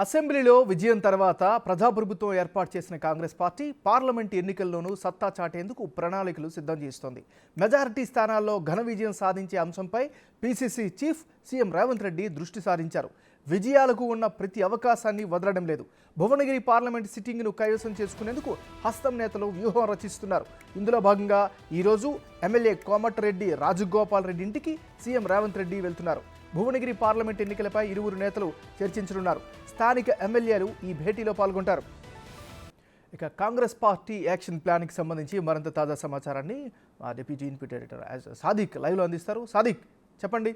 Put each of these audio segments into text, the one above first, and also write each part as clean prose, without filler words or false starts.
అసెంబ్లీలో విజయం తర్వాత ప్రజాప్రభుత్వం ఏర్పాటు చేసిన కాంగ్రెస్ పార్టీ పార్లమెంట్ ఎన్నికల్లోనూ సత్తా చాటేందుకు ప్రణాళికలు సిద్ధం చేస్తోంది. మెజారిటీ స్థానాల్లో ఘన విజయం సాధించే అంశంపై PCC chief CM Revanth Reddy దృష్టి సారించారు. విజయాలకు ఉన్న ప్రతి అవకాశాన్ని వదలడం లేదు. భువనగిరి పార్లమెంట్ సిట్టింగ్ను కైవసం చేసుకునేందుకు హస్తం నేతలు వ్యూహం రచిస్తున్నారు. ఇందులో భాగంగా ఈరోజు ఎమ్మెల్యే కోమటిరెడ్డి రాజగోపాల్ రెడ్డి ఇంటికి సీఎం రేవంత్ రెడ్డి వెళ్తున్నారు. భువనగిరి పార్లమెంట్ ఎన్నికలపై ఇరువురు నేతలు చర్చించనున్నారు. స్థానిక ఎమ్మెల్యేలు ఈ భేటీలో పాల్గొంటారు. ఇక కాంగ్రెస్ పార్టీ యాక్షన్ ప్లాన్కి సంబంధించి మరింత తాజా సమాచారాన్ని మా డిప్యూటీ ఇన్పుట్ ఎడిటర్ సాదిక్ లైవ్లో అందిస్తారు. సాదిక్, చెప్పండి.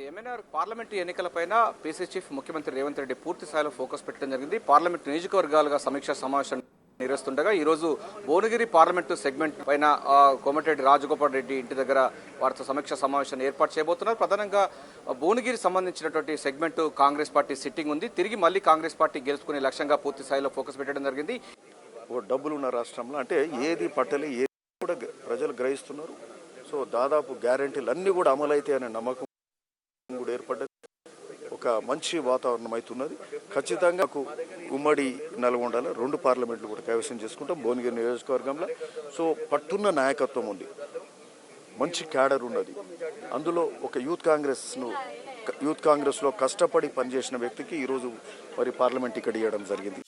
ఎంఎన్ఆర్ పార్లమెంటు ఎన్నికలపైన పీసీ చీఫ్ ముఖ్యమంత్రి రేవంత్ రెడ్డి పూర్తి స్థాయిలో ఫోకస్ పెట్టడం జరిగింది. పార్లమెంట్ నియోజకవర్గాలుగా సమీక్షా సమావేశం నిర్వహిస్తుండగా ఈరోజు భువనగిరి పార్లమెంటు సెగ్మెంట్ పైన కోమటిరెడ్డి రాజగోపాల్ రెడ్డి ఇంటి దగ్గర వారితో సమీక్షా సమావేశాన్ని ఏర్పాటు చేయబోతున్నారు. ప్రధానంగా భువనగిరి సంబంధించినటువంటి సెగ్మెంట్ కాంగ్రెస్ పార్టీ సిట్టింగ్ ఉంది. తిరిగి మళ్ళీ కాంగ్రెస్ పార్టీ గెలుచుకునే లక్ష్యంగా పూర్తి స్థాయిలో ఫోకస్ పెట్టడం జరిగింది. డబ్బులున్న రాష్ట్రంలో అంటే ఏది పట్టలే ఏది కూడా ప్రజలు గ్రహిస్తున్నారు. సో దాదాపు గ్యారంటీలు అన్నీ కూడా అమలైతే అనే నమ్మకం కూడా ఏర్పడ్డది. ఒక మంచి వాతావరణం అవుతున్నది. ఖచ్చితంగా ఉమ్మడి నల్గొండలో 2 పార్లమెంట్లు కూడా కైవసం చేసుకుంటాం భువనగిరి నియోజకవర్గంలో. సో పట్టున్న నాయకత్వం ఉంది, మంచి క్యాడర్ ఉన్నది. అందులో ఒక యూత్ కాంగ్రెస్లో కష్టపడి పనిచేసిన వ్యక్తికి ఈరోజు మరి పార్లమెంట్ టికెట్ ఇవ్వడం జరిగింది.